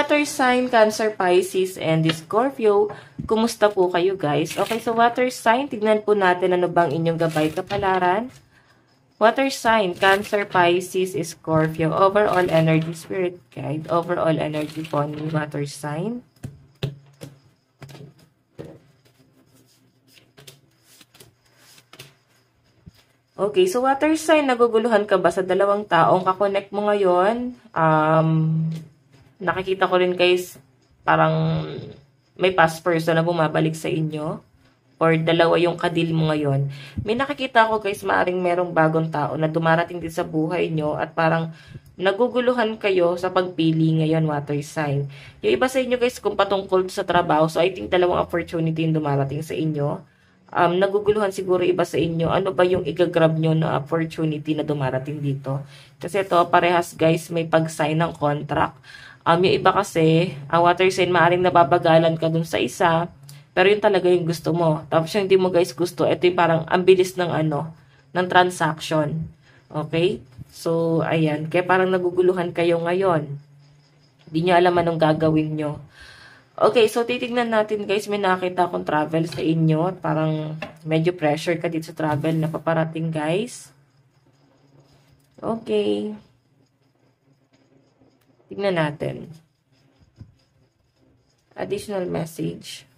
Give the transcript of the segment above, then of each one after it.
water sign, Cancer, Pisces, and Scorpio, kumusta po kayo guys? Okay, so water sign, tignan po natin ano bang inyong gabay kapalaran. Water sign, Cancer, Pisces, Scorpio, overall energy, spirit guide, overall energy po ni water sign. Okay, so water sign, naguguluhan ka ba sa dalawang taong kakonect mo ngayon? Nakikita ko rin guys, parang may past person na bumabalik sa inyo. Or dalawa yung kadil mo ngayon. May nakikita ko guys, maaring merong bagong tao na dumarating din sa buhay nyo at parang naguguluhan kayo sa pagpili ngayon, water sign. Yung iba sa inyo guys, kung patungkol sa trabaho, so I think dalawang opportunity yung dumarating sa inyo. Naguguluhan siguro iba sa inyo, ano ba yung igagrab nyo na opportunity na dumarating dito. Kasi ito, parehas guys, may pag-sign ng contract. Yung iba kasi, ang water sign, maaaring nababagalan ka dun sa isa, pero yun talaga yung gusto mo. Tapos yung hindi mo guys gusto, ito yung parang ang bilis ng ng transaction. Okay? So, ayan. Kaya parang naguguluhan kayo ngayon. Hindi nyo alam anong gagawin nyo. Okay, so titignan natin guys, may nakita akong travel sa inyo. Parang medyo pressure ka dito sa travel na paparating guys. Okay. Tignan natin. Additional message.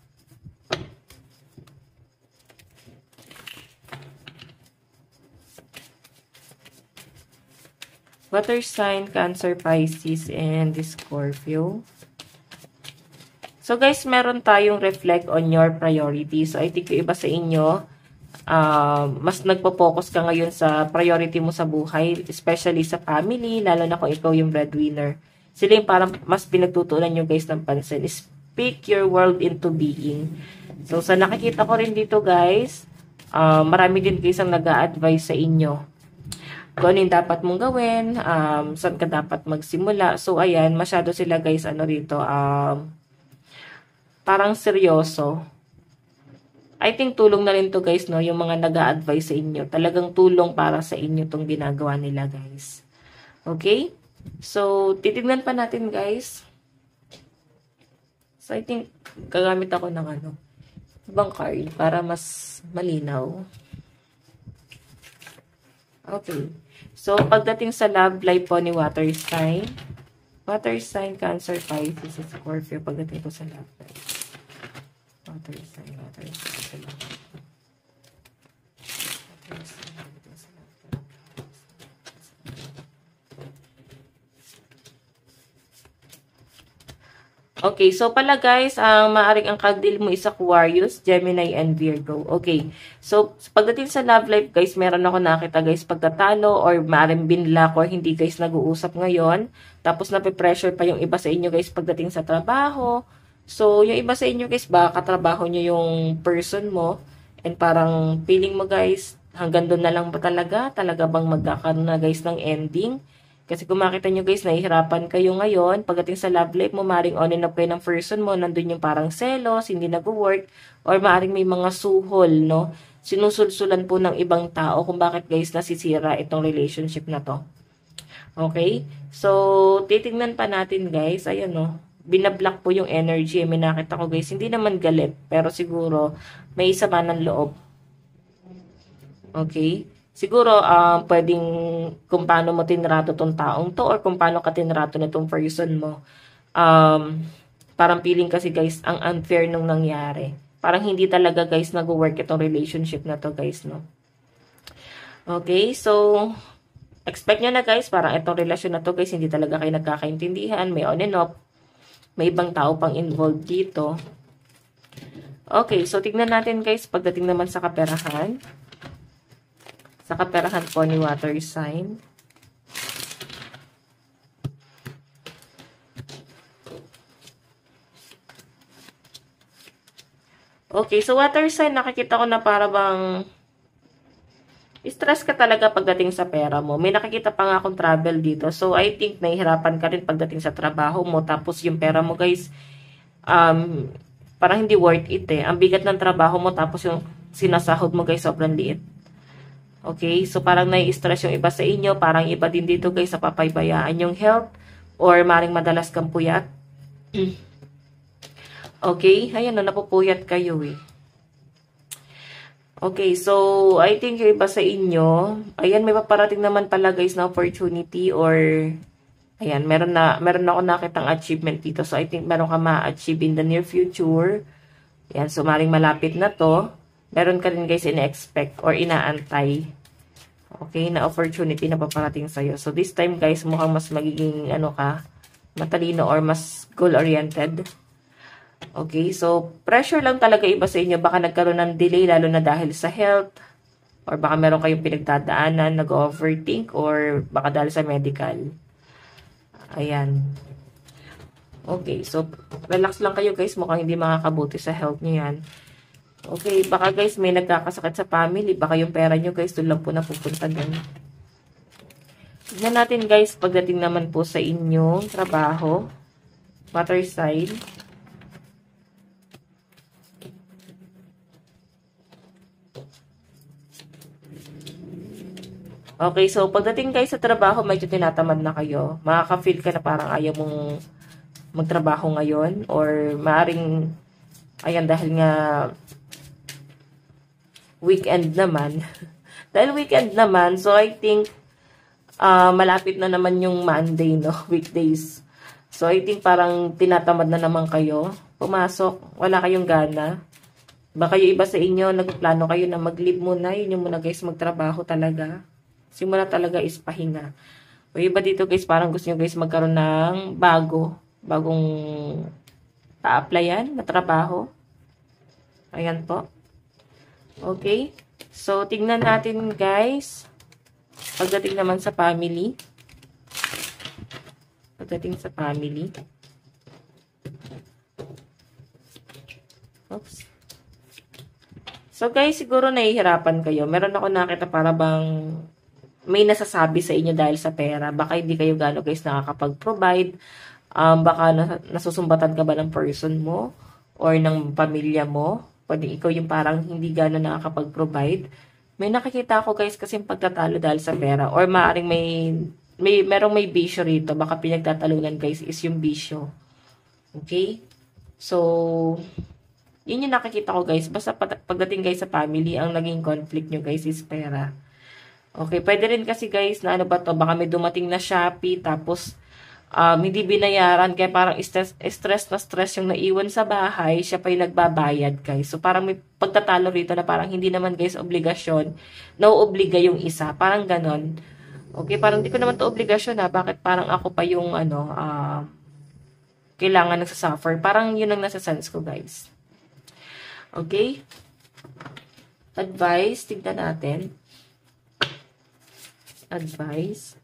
Water sign, Cancer, Pisces, and Scorpio. So guys, meron tayong reflect on your priorities. So I think yung iba sa inyo, mas nagpo-focus ka ngayon sa priority mo sa buhay, especially sa family, lalo na kung ikaw yung breadwinner. Sila yung parang mas pinagtutunan nyo guys ng pansin. Speak your world into being. So sa nakikita ko rin dito guys, marami din guys ang nag-a-advise sa inyo. Kung ano yung dapat mong gawin, saan ka dapat magsimula. So ayan, masyado sila guys, rito, parang seryoso. I think tulong na rin to guys, no? Yung mga nag-a-advise sa inyo. Talagang tulong para sa inyo tong ginagawa nila guys. Okay? So, titignan pa natin guys. So, I think gagamit ako ng ibang card para mas malinaw. Okay. So, pagdating sa love life po ni water sign, Cancer, Pisces, Scorpio, pagdating po sa love life. Water sign, sa love life. Okay, so pala guys, maaring ang kagdil mo is Aquarius, Gemini, and Virgo. Okay, so pagdating sa love life guys, meron ako nakita guys pagtatalo or maaring binlock or hindi guys nag-uusap ngayon. Tapos nape-pressure pa yung iba sa inyo guys pagdating sa trabaho. So, yung iba sa inyo guys, baka katrabaho nyo yung person mo and parang feeling mo guys, hanggang doon na lang ba talaga? Talaga bang magkakaroon na guys ng ending? Kasi kung makita nyo guys, nahihirapan kayo ngayon. Pagdating sa love life mo, maaaring on and off kayo ng person mo, nandun yung parang selos, hindi nag-work, or maaaring may mga suhol, no? Sinusulsulan po ng ibang tao kung bakit guys nasisira itong relationship na to. Okay? So, titignan pa natin guys, ayan no, binablock po yung energy. May nakita ko guys, hindi naman galit, pero siguro may sama ng loob. Okay? Siguro, pwedeng kung paano mo tinrato tong taong to or kung paano ka tinrato nitong person mo. Parang feeling kasi guys, ang unfair nung nangyari. Parang hindi talaga guys nag-work itong relationship na to guys, no? Okay, so, expect nyo na guys, parang itong relasyon na to guys, hindi talaga kayo nagkakaintindihan. May on and off. May ibang tao pang involved dito. Okay, so tignan natin guys, pagdating naman sa kaperahan. Sa kaperahan po ni water sign. Okay, so water sign, nakikita ko na para bang stress ka talaga pagdating sa pera mo. May nakikita pa nga akong travel dito. So, I think nahihirapan ka rin pagdating sa trabaho mo. Tapos yung pera mo guys, parang hindi worth it eh. Ang bigat ng trabaho mo, tapos yung sinasahod mo guys, sobrang liit. Okay, so parang nai-stress yung iba sa inyo, parang iba din dito guys, napapaybayaan yung health, or maring madalas kang puyat. Okay? Ayan na, napupuyat kayo eh. Okay, so, I think yung iba sa inyo, ayan, may paparating naman pala guys na opportunity or, ayan, meron ako nakitang achievement dito. So, I think meron ka ma-achieve in the near future. Ayan, so, maring malapit na to. Meron ka rin guys ina-expect or inaantay. Okay, na opportunity na paparating sa'yo. So, this time guys, mukhang mas magiging, matalino or mas goal-oriented. Okay, so pressure lang talaga iba sa inyo. Baka nagkaroon ng delay lalo na dahil sa health or baka meron kayong pinagdadaanan, nag-overthink or baka dahil sa medical. Ayan. Okay, so relax lang kayo guys. Mukhang hindi makakabuti sa health nyo yan. Okay, baka guys may nagkakasakit sa family. Baka yung pera nyo guys doon lang po napupunta dun. Tignan natin guys pagdating naman po sa inyong trabaho. Water sign. Okay, so pagdating guys sa trabaho, medyo tinatamad na kayo. Makaka-feel ka na parang ayaw mong magtrabaho ngayon or maaring, ayan, dahil nga weekend naman. Dahil weekend naman, so I think malapit na naman yung Monday, no? Weekdays. So I think parang tinatamad na naman kayo. Pumasok, wala kayong gana. Baka yung iba sa inyo, nagplano kayo na mag-leave muna. Yun yung muna guys, magtrabaho talaga. Simula talaga is pahinga. O iba dito guys, parang gusto nyo guys magkaroon ng bagong pa-applyan na trabaho. Ayan po. Okay. So, tingnan natin guys. Pagdating naman sa family. Oops. So guys, siguro nahihirapan kayo. Meron ako nakita para bang may nasasabi sa inyo dahil sa pera. Baka hindi kayo gano'n guys nakakapag-provide. Baka nasusumbatan ka ba ng person mo or ng pamilya mo. Pwede ikaw yung parang hindi gano'n nakakapag-provide. May nakikita ako guys kasi pagtatalo dahil sa pera. Or maaaring merong may bisyo rito. Baka pinagtatalunan guys is yung bisyo. Okay? So, yun yung nakikita ko guys. Basta pagdating guys sa family, ang naging conflict nyo guys is pera. Okay, pwede rin kasi guys na ano ba to, baka may dumating na Shopee tapos hindi binayaran kaya parang stress yung naiwan sa bahay, siya pa yung nagbabayad guys. So parang may pagtatalo rito na parang hindi naman guys obligasyon, nauobliga yung isa, parang ganon. Okay, parang hindi ko naman to obligasyon ha, bakit parang ako pa yung kailangan nagsasuffer. Parang yun ang nasa sense ko guys. Okay? Advice, tignan natin. Advice.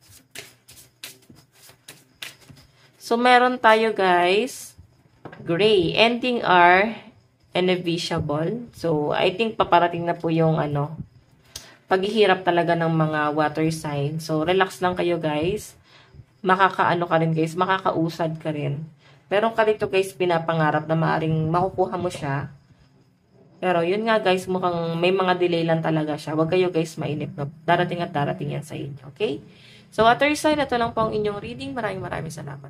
So, meron tayo guys, gray, ending are inevitable. So, I think paparating na po yung paghihirap talaga ng mga water sign. So, relax lang kayo guys. Makakaano ka rin guys, makakausad ka rin. Meron ka dito guys pinapangarap na maaring makukuha mo siya. Pero yun nga guys, mukhang may mga delay lang talaga siya. Huwag kayo guys mainip na darating at darating yan sa inyo. Okay? So water sign, ito lang po ang inyong reading. Maraming salamat.